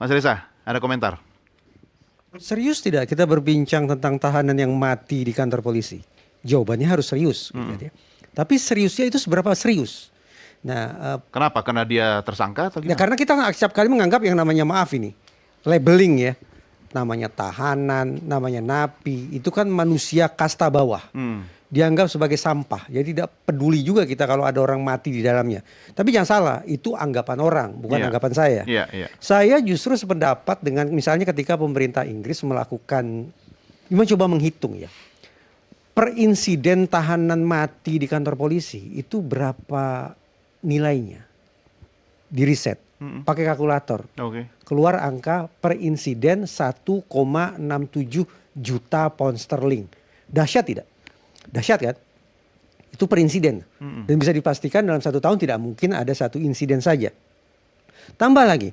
Mas Reza, ada komentar? Serius tidak kita berbincang tentang tahanan yang mati di kantor polisi? Jawabannya harus serius, gitu ya. Tapi seriusnya itu seberapa serius? Nah, Kenapa? Karena dia tersangka atau ya gimana? karena kita setiap kali menganggap yang namanya maaf ini, labeling ya, namanya tahanan, namanya napi, itu kan manusia kasta bawah. Dianggap sebagai sampah. Jadi tidak peduli juga kita kalau ada orang mati di dalamnya. Tapi jangan salah, itu anggapan orang, bukan Iya. anggapan saya. Iya, iya. Saya justru sependapat dengan misalnya ketika pemerintah Inggris melakukan, mencoba menghitung ya, per insiden tahanan mati di kantor polisi itu berapa nilainya, di riset, pakai kalkulator. Oke. Keluar angka per insiden 1,67 juta pound sterling. Dahsyat tidak? Dahsyat kan? Itu per insiden. Dan bisa dipastikan dalam 1 tahun tidak mungkin ada 1 insiden saja. Tambah lagi,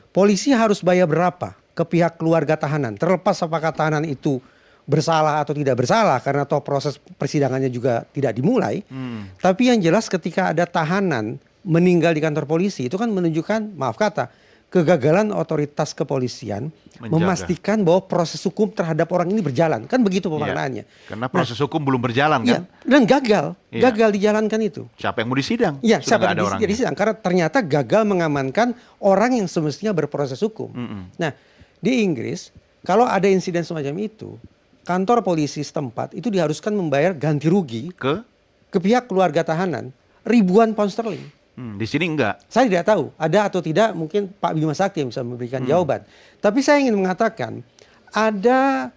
polisi harus bayar berapa ke pihak keluarga tahanan. Terlepas apakah tahanan itu bersalah atau tidak bersalah, karena toh proses persidangannya juga tidak dimulai. Tapi yang jelas ketika ada tahanan meninggal di kantor polisi, itu kan menunjukkan, maaf kata, kegagalan otoritas kepolisian memastikan bahwa proses hukum terhadap orang ini berjalan. Kan begitu pemaknaannya. Karena proses hukum belum berjalan Iya, kan? dan gagal. Iya. Gagal dijalankan itu. Siapa yang mau disidang? Iya, Sudah siapa nggak ada orangnya. di sidang. Karena ternyata gagal mengamankan orang yang semestinya berproses hukum. Nah, di Inggris, kalau ada insiden semacam itu, kantor polisi setempat itu diharuskan membayar ganti rugi ke pihak keluarga tahanan ribuan pound sterling. Di sini enggak. Saya tidak tahu ada atau tidak, mungkin Pak Bima Sakti yang bisa memberikan jawaban. Tapi saya ingin mengatakan ada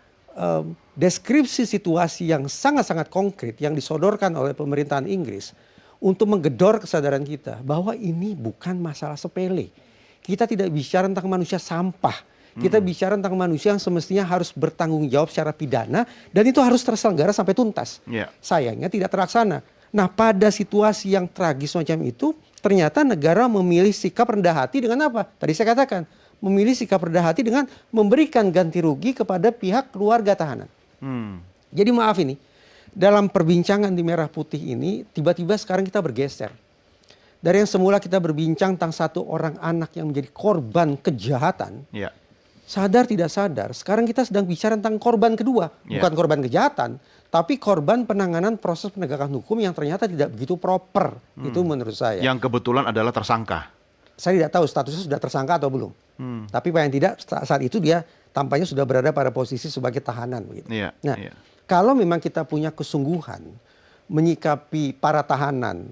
deskripsi situasi yang sangat-sangat konkret yang disodorkan oleh pemerintahan Inggris untuk menggedor kesadaran kita bahwa ini bukan masalah sepele. Kita tidak bicara tentang manusia sampah. Kita bicara tentang manusia yang semestinya harus bertanggung jawab secara pidana dan itu harus terselenggara sampai tuntas. Iya. Sayangnya tidak terlaksana. Nah, pada situasi yang tragis macam itu, ternyata negara memilih sikap rendah hati dengan apa? Tadi saya katakan, memilih sikap rendah hati dengan memberikan ganti rugi kepada pihak keluarga tahanan. Jadi maaf ini, dalam perbincangan di Merah Putih ini, tiba-tiba sekarang kita bergeser. Dari yang semula kita berbincang tentang 1 orang anak yang menjadi korban kejahatan, Iya. sadar tidak sadar, sekarang kita sedang bicara tentang korban kedua. Bukan korban kejahatan, tapi korban penanganan proses penegakan hukum yang ternyata tidak begitu proper. Itu menurut saya. Yang kebetulan adalah tersangka. Saya tidak tahu statusnya sudah tersangka atau belum. Tapi paling tidak saat itu dia tampaknya sudah berada pada posisi sebagai tahanan. Begitu. Iya, Nah, iya. kalau memang kita punya kesungguhan menyikapi para tahanan,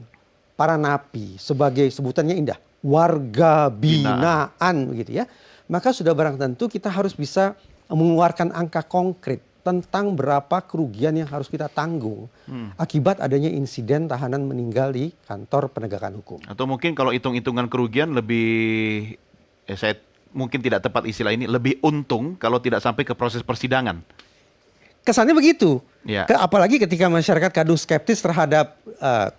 para napi sebagai sebutannya indah, warga binaan begitu ya, maka sudah barang tentu kita harus bisa mengeluarkan angka konkret tentang berapa kerugian yang harus kita tanggung akibat adanya insiden tahanan meninggal di kantor penegakan hukum. Atau mungkin kalau hitung-hitungan kerugian lebih, saya mungkin tidak tepat istilah ini, lebih untung kalau tidak sampai ke proses persidangan. Kesannya begitu. Ya. Apalagi ketika masyarakat kadung skeptis terhadap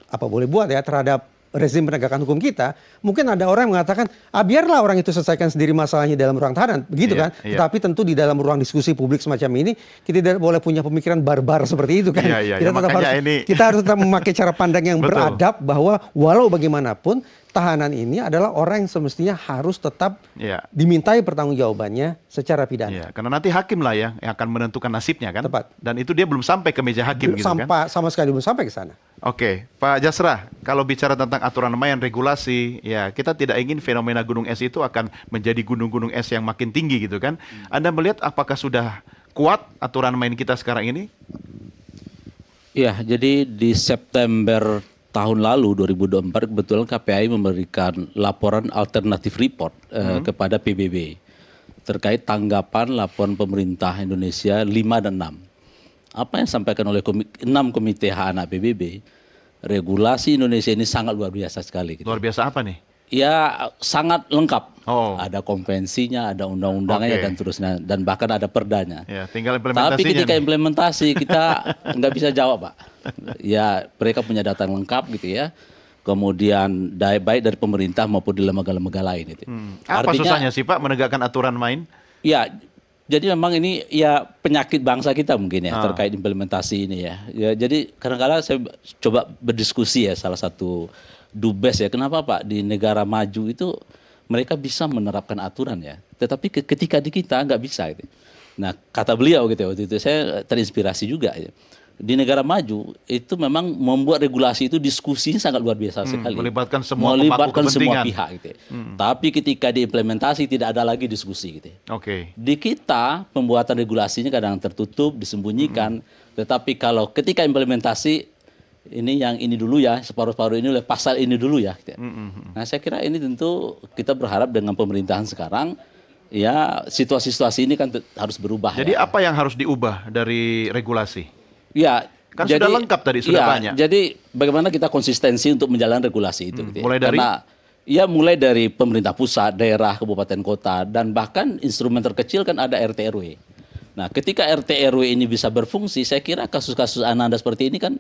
apa boleh buat ya, terhadap rezim penegakan hukum kita, mungkin ada orang yang mengatakan, biarlah orang itu selesaikan sendiri masalahnya dalam ruang tahanan, begitu Iya, kan? iya. Tetapi tentu di dalam ruang diskusi publik semacam ini, kita tidak boleh punya pemikiran barbar seperti itu kan? Iya, iya, Kita ya, tetap makanya harus, kita harus tetap memakai cara pandang yang Betul. beradab bahwa walau bagaimanapun tahanan ini adalah orang yang semestinya harus tetap Iya. dimintai pertanggungjawabannya secara pidana. Iya, karena nanti hakim lah ya yang akan menentukan nasibnya kan. Tepat. Dan itu dia belum sampai ke meja hakim gitu kan. Sama sekali belum sampai ke sana. Oke, Pak Jasrah, kalau bicara tentang aturan main regulasi, ya kita tidak ingin fenomena gunung es itu akan menjadi gunung-gunung es yang makin tinggi gitu kan. Anda melihat apakah sudah kuat aturan main kita sekarang ini? Ya, jadi di September tahun lalu 2024 kebetulan KPAI memberikan laporan alternatif report kepada PBB terkait tanggapan laporan pemerintah Indonesia 5 dan 6. Apa yang disampaikan oleh 6 komite hak anak PBB, regulasi Indonesia ini sangat luar biasa sekali. Gitu. Luar biasa apa nih? Ya sangat lengkap. Oh. Ada konvensinya, ada undang-undangnya Oke. dan terusnya, dan bahkan ada perdanya. Ya, tinggal implementasinya. Tapi ketika nih. implementasi kita nggak bisa jawab, Pak. Ya mereka punya data yang lengkap gitu ya. Kemudian baik dari pemerintah maupun di lembaga-lembaga lain itu. Apa susahnya sih Pak menegakkan aturan main? Ya, jadi memang ini ya penyakit bangsa kita mungkin ya terkait implementasi ini ya. Ya jadi kadang-kadang saya coba berdiskusi ya salah satu dubes ya. Kenapa Pak di negara maju itu mereka bisa menerapkan aturan ya. Tetapi ketika di kita nggak bisa gitu. Nah, kata beliau gitu waktu itu saya terinspirasi juga ya. Di negara maju itu memang membuat regulasi itu diskusinya sangat luar biasa sekali. Melibatkan semua melibatkan pemangku semua kepentingan. pihak gitu. Tapi ketika diimplementasi tidak ada lagi diskusi gitu. Oke. Di kita pembuatan regulasinya kadang tertutup, disembunyikan. Tetapi kalau ketika implementasi yang ini dulu ya, separuh-separuh ini oleh pasal ini dulu ya. Gitu. Nah, saya kira ini tentu kita berharap dengan pemerintahan sekarang ya situasi-situasi ini kan harus berubah. Jadi ya. apa yang harus diubah dari regulasi? Ya, Kan sudah lengkap tadi, sudah banyak. Jadi bagaimana kita konsistensi untuk menjalankan regulasi itu gitu ya. Mulai dari? Mulai dari pemerintah pusat, daerah, kabupaten kota, dan bahkan instrumen terkecil kan ada RT RW. Nah, ketika RT RW ini bisa berfungsi, saya kira kasus-kasus anak-anak seperti ini kan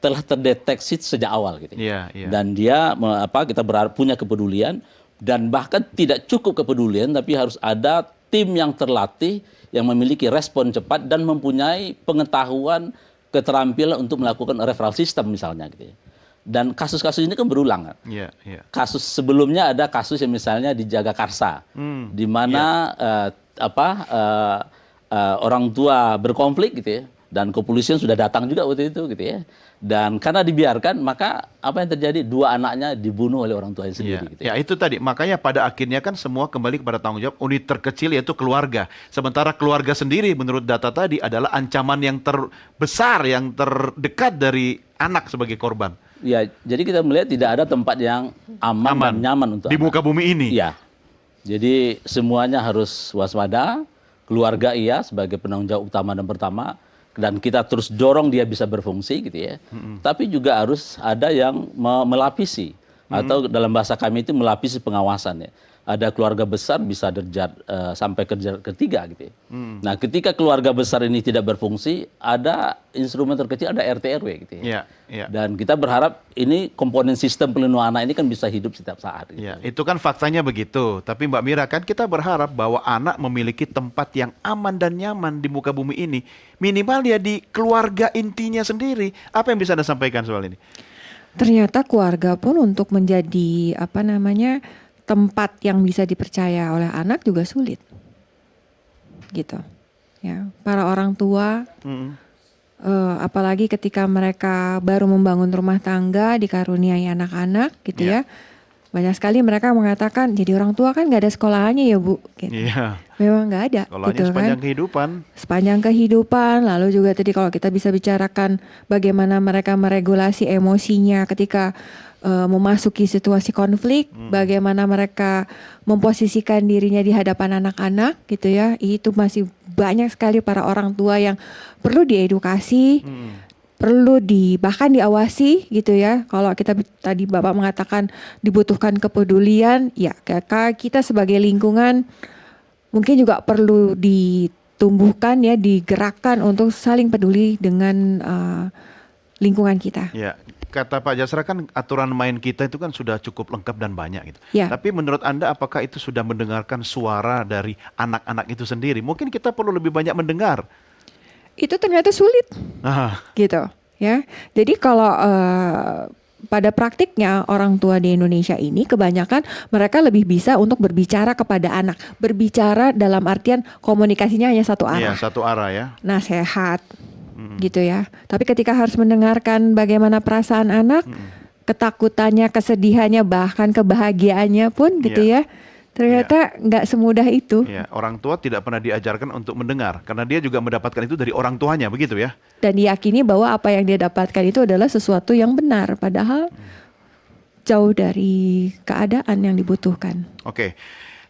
telah terdeteksi sejak awal gitu. Iya, iya. Dan dia kita berharap punya kepedulian, dan bahkan tidak cukup kepedulian tapi harus ada tim yang terlatih yang memiliki respon cepat dan mempunyai pengetahuan keterampilan untuk melakukan referral system misalnya gitu ya. Dan kasus-kasus ini kan berulang kan. Iya, iya. Kasus sebelumnya ada kasus yang misalnya di Jagakarsa di mana orang tua berkonflik gitu ya, dan kepolisian sudah datang juga waktu itu gitu ya. Dan karena dibiarkan, maka apa yang terjadi? 2 anaknya dibunuh oleh orang tuanya sendiri. Gitu. Ya itu tadi, makanya pada akhirnya kan semua kembali kepada tanggung jawab unit terkecil yaitu keluarga. Sementara keluarga sendiri menurut data tadi adalah ancaman yang terbesar, yang terdekat dari anak sebagai korban. Ya, jadi kita melihat tidak ada tempat yang aman. Dan nyaman untuk di anak. muka bumi ini. Ya, jadi semuanya harus waspada, keluarga sebagai penanggung jawab utama dan pertama, dan kita terus dorong dia bisa berfungsi gitu ya. Tapi juga harus ada yang melapisi atau dalam bahasa kami itu melapisi pengawasan ya. Ada keluarga besar bisa derajat sampai ke derajat ketiga gitu ya. Nah, ketika keluarga besar ini tidak berfungsi, ada instrumen terkecil, ada RT RW gitu ya. Iya, iya. Dan kita berharap ini komponen sistem pelindungan anak ini kan bisa hidup setiap saat gitu. Ya, itu kan faktanya begitu. Tapi Mbak Mira, kan kita berharap bahwa anak memiliki tempat yang aman dan nyaman di muka bumi ini. Minimal ya di keluarga intinya sendiri. Apa yang bisa Anda sampaikan soal ini? Ternyata keluarga pun untuk menjadi tempat yang bisa dipercaya oleh anak juga sulit. Gitu. Ya, para orang tua apalagi ketika mereka baru membangun rumah tangga, dikaruniai anak-anak gitu ya. Banyak sekali mereka mengatakan, jadi orang tua kan nggak ada sekolahannya ya Bu. Gitu. Iya. Memang nggak ada. Sekolahnya gitu sepanjang kan. kehidupan. Sepanjang kehidupan, lalu juga tadi kalau kita bisa bicarakan bagaimana mereka meregulasi emosinya ketika memasuki situasi konflik, bagaimana mereka memposisikan dirinya di hadapan anak-anak gitu ya. Itu masih banyak sekali para orang tua yang perlu diedukasi. Perlu bahkan diawasi gitu ya. Kalau kita tadi Bapak mengatakan dibutuhkan kepedulian, ya kita sebagai lingkungan mungkin juga perlu ditumbuhkan ya, digerakkan untuk saling peduli dengan lingkungan kita. Ya, kata Pak Jasra kan aturan main kita itu kan sudah cukup lengkap dan banyak gitu. Ya. Tapi menurut Anda apakah itu sudah mendengarkan suara dari anak-anak itu sendiri? Mungkin kita perlu lebih banyak mendengar. Itu ternyata sulit. Gitu ya. Jadi kalau pada praktiknya orang tua di Indonesia ini kebanyakan mereka lebih bisa untuk berbicara kepada anak. Berbicara dalam artian komunikasinya hanya satu arah. Iya, satu arah ya. Nasehat gitu ya. Tapi ketika harus mendengarkan bagaimana perasaan anak, ketakutannya, kesedihannya, bahkan kebahagiaannya pun gitu ya. Ternyata nggak semudah itu. Ya, orang tua tidak pernah diajarkan untuk mendengar karena dia juga mendapatkan itu dari orang tuanya, begitu ya. Dan diyakini bahwa apa yang dia dapatkan itu adalah sesuatu yang benar, padahal jauh dari keadaan yang dibutuhkan. Oke.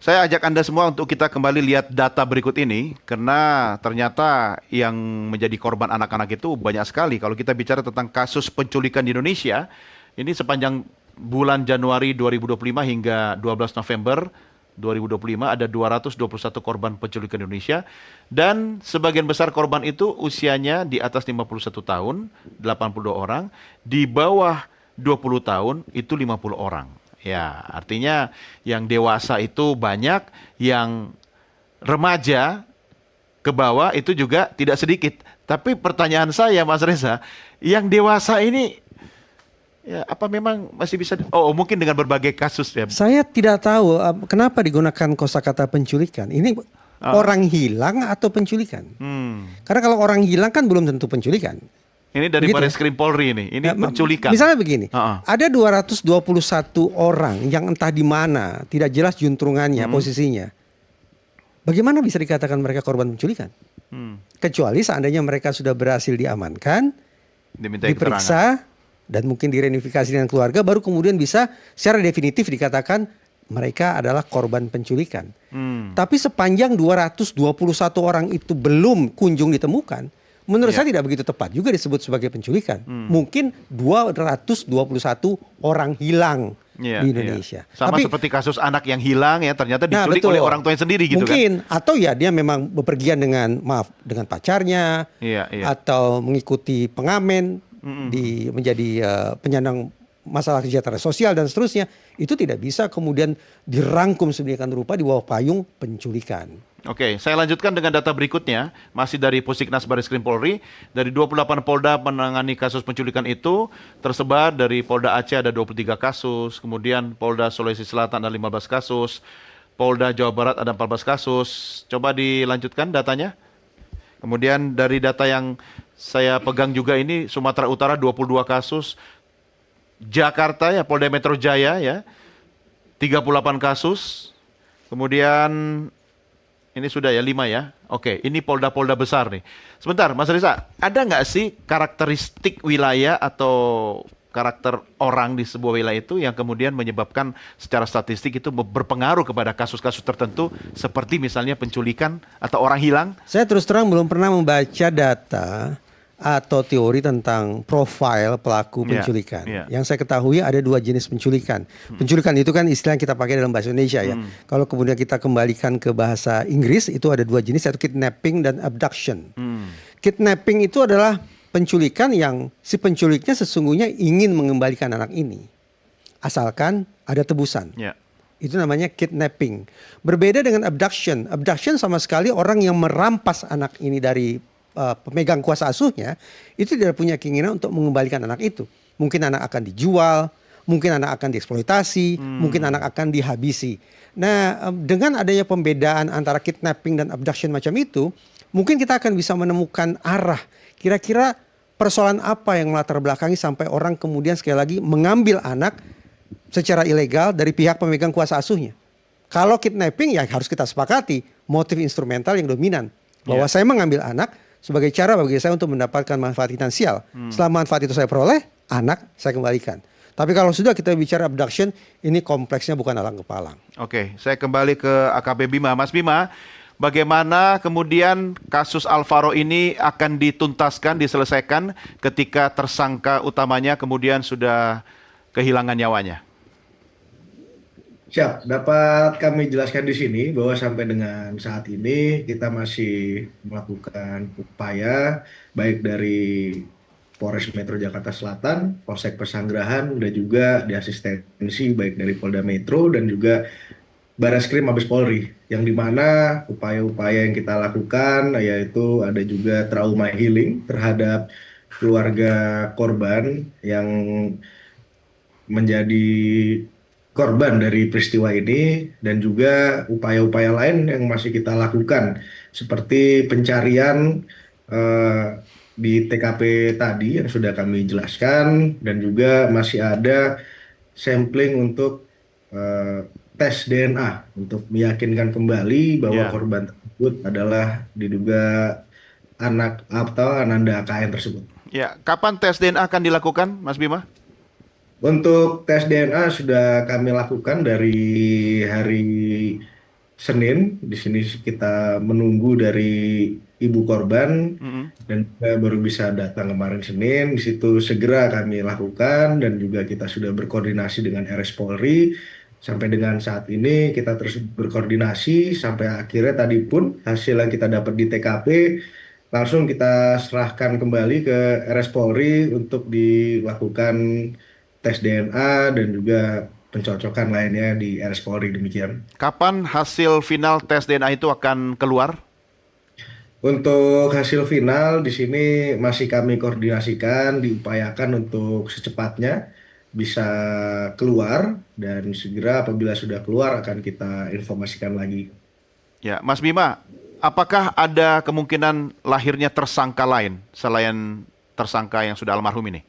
Saya ajak Anda semua untuk kita kembali lihat data berikut ini karena ternyata yang menjadi korban anak-anak itu banyak sekali. Kalau kita bicara tentang kasus penculikan di Indonesia, ini sepanjang bulan Januari 2025 hingga 12 November 2025 ada 221 korban penculikan di Indonesia dan sebagian besar korban itu usianya di atas 51 tahun, 82 orang, di bawah 20 tahun itu 50 orang. Ya, artinya yang dewasa itu banyak, yang remaja ke bawah itu juga tidak sedikit. Tapi pertanyaan saya Mas Reza, yang dewasa ini Ya, apa memang masih bisa? Oh, mungkin dengan berbagai kasus ya. Saya tidak tahu kenapa digunakan kosakata penculikan. Ini orang hilang atau penculikan? Karena kalau orang hilang kan belum tentu penculikan. Ini dari Begitu ya? Bareskrim Polri ini Ya, penculikan. Misalnya begini, Ah, ah. ada 221 orang yang entah di mana, tidak jelas juntrungannya, posisinya. Bagaimana bisa dikatakan mereka korban penculikan? Kecuali seandainya mereka sudah berhasil diamankan, Dimintai keterangan. diperiksa, dan mungkin direunifikasi dengan keluarga, baru kemudian bisa secara definitif dikatakan mereka adalah korban penculikan. Tapi sepanjang 221 orang itu belum kunjung ditemukan, menurut saya tidak begitu tepat juga disebut sebagai penculikan. Mungkin 221 orang hilang Iya, di iya. Indonesia. Sama Tapi, seperti kasus anak yang hilang ya, ternyata diculik betul. oleh orang tuanya sendiri gitu mungkin, atau ya dia memang bepergian dengan pacarnya, Iya, iya. atau mengikuti pengamen menjadi penyandang masalah kesejahteraan sosial dan seterusnya. Itu tidak bisa kemudian dirangkum sedemikian rupa di bawah payung penculikan. Oke, saya lanjutkan dengan data berikutnya, masih dari Pusiknas Bareskrim Polri. Dari 28 Polda menangani kasus penculikan itu, tersebar dari Polda Aceh ada 23 kasus, kemudian Polda Sulawesi Selatan ada 15 kasus, Polda Jawa Barat ada 14 kasus. Coba dilanjutkan datanya. Kemudian dari data yang saya pegang juga ini, Sumatera Utara 22 kasus, Jakarta ya, Polda Metro Jaya ya, 38 kasus, kemudian ini sudah ya 5 ya. Oke, ini polda-polda besar nih. Sebentar, Mas Risa, ada nggak sih karakteristik wilayah atau karakter orang di sebuah wilayah itu yang kemudian menyebabkan secara statistik itu berpengaruh kepada kasus-kasus tertentu seperti misalnya penculikan atau orang hilang? Saya terus terang belum pernah membaca data atau teori tentang profil pelaku Iya, penculikan. iya. Yang saya ketahui ada 2 jenis penculikan. Penculikan itu kan istilah yang kita pakai dalam bahasa Indonesia ya. Kalau kemudian kita kembalikan ke bahasa Inggris, itu ada 2 jenis, yaitu kidnapping dan abduction. Kidnapping itu adalah penculikan yang si penculiknya sesungguhnya ingin mengembalikan anak ini, asalkan ada tebusan. Ya. Itu namanya kidnapping. Berbeda dengan abduction. Abduction sama sekali orang yang merampas anak ini dari pemegang kuasa asuhnya, itu tidak punya keinginan untuk mengembalikan anak itu. Mungkin anak akan dijual, mungkin anak akan dieksploitasi, mungkin anak akan dihabisi. Nah, dengan adanya pembedaan antara kidnapping dan abduction macam itu, mungkin kita akan bisa menemukan arah. Kira-kira persoalan apa yang melatar belakangi sampai orang kemudian sekali lagi mengambil anak secara ilegal dari pihak pemegang kuasa asuhnya. Kalau kidnapping ya harus kita sepakati motif instrumental yang dominan. Bahwa saya mengambil anak sebagai cara bagi saya untuk mendapatkan manfaat finansial. Setelah manfaat itu saya peroleh, anak saya kembalikan. Tapi kalau sudah kita bicara abduction, ini kompleksnya bukan alang kepalang. Oke, saya kembali ke AKP Bima. Mas Bima, bagaimana kemudian kasus Alvaro ini akan dituntaskan, diselesaikan ketika tersangka utamanya kemudian sudah kehilangan nyawanya? Siap, dapat kami jelaskan di sini bahwa sampai dengan saat ini kita masih melakukan upaya baik dari Polres Metro Jakarta Selatan, Polsek Pesanggerahan, dan juga diasistensi baik dari Polda Metro dan juga Bareskrim Mabes Polri, yang dimana upaya-upaya yang kita lakukan yaitu ada juga trauma healing terhadap keluarga korban yang menjadi korban dari peristiwa ini, dan juga upaya-upaya lain yang masih kita lakukan seperti pencarian di TKP tadi yang sudah kami jelaskan, dan juga masih ada sampling untuk tes DNA untuk meyakinkan kembali bahwa korban tersebut adalah diduga anak atau Ananda AKN tersebut. Ya, kapan tes DNA akan dilakukan, Mas Bima? Untuk tes DNA sudah kami lakukan dari hari Senin. Di sini kita menunggu dari ibu korban dan juga baru bisa datang kemarin Senin. Di situ segera kami lakukan dan juga kita sudah berkoordinasi dengan RS Polri. Sampai dengan saat ini kita terus berkoordinasi sampai akhirnya tadi pun hasil yang kita dapat di TKP langsung kita serahkan kembali ke RS Polri untuk dilakukan tes DNA dan juga pencocokan lainnya di RS Polri, demikian. Kapan hasil final tes DNA itu akan keluar? Untuk hasil final di sini masih kami koordinasikan, diupayakan untuk secepatnya. bisa keluar, dan segera apabila sudah keluar akan kita informasikan lagi. Ya, Mas Bima, apakah ada kemungkinan lahirnya tersangka lain selain tersangka yang sudah almarhum ini?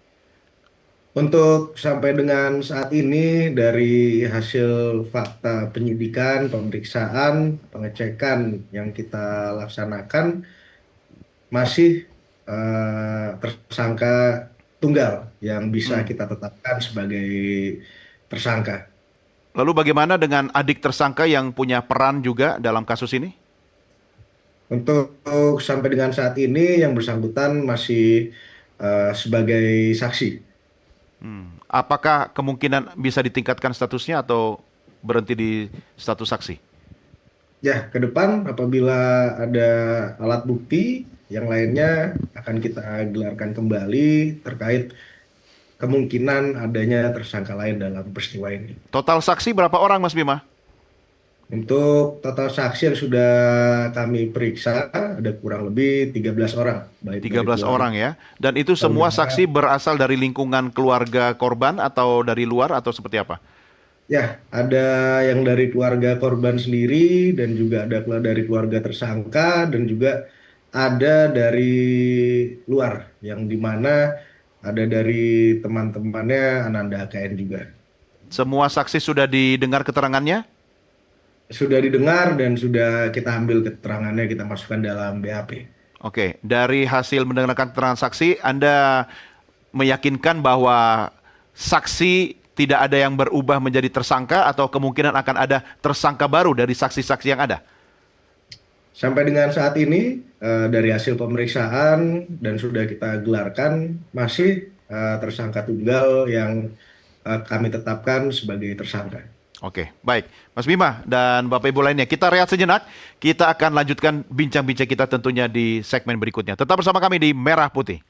Untuk sampai dengan saat ini dari hasil fakta penyidikan, pemeriksaan, pengecekan yang kita laksanakan masih tersangka tunggal yang bisa kita tetapkan sebagai tersangka. Lalu bagaimana dengan adik tersangka yang punya peran juga dalam kasus ini? Untuk sampai dengan saat ini yang bersangkutan masih sebagai saksi. Apakah kemungkinan bisa ditingkatkan statusnya atau berhenti di status saksi? Ya, ke depan apabila ada alat bukti yang lainnya akan kita gelarkan kembali terkait kemungkinan adanya tersangka lain dalam peristiwa ini. Total saksi berapa orang, Mas Bima? Untuk total saksi yang sudah kami periksa ada kurang lebih 13 orang. Baik 13 dari orang ya. Dan itu semua saudara. saksi berasal dari lingkungan keluarga korban atau dari luar atau seperti apa? Ya, ada yang dari keluarga korban sendiri dan juga ada dari keluarga tersangka dan juga ada dari luar yang dimana ada dari teman-temannya Ananda AKN juga. Semua saksi sudah didengar keterangannya? Sudah didengar dan sudah kita ambil keterangannya, kita masukkan dalam BAP. Oke, dari hasil mendengarkan keterangan saksi, Anda meyakinkan bahwa saksi tidak ada yang berubah menjadi tersangka atau kemungkinan akan ada tersangka baru dari saksi-saksi yang ada? Sampai dengan saat ini dari hasil pemeriksaan dan sudah kita gelarkan masih tersangka tunggal yang kami tetapkan sebagai tersangka. Oke, baik. Mas Bima dan Bapak Ibu lainnya, kita rehat sejenak. Kita akan lanjutkan bincang-bincang kita tentunya di segmen berikutnya. Tetap bersama kami di Merah Putih.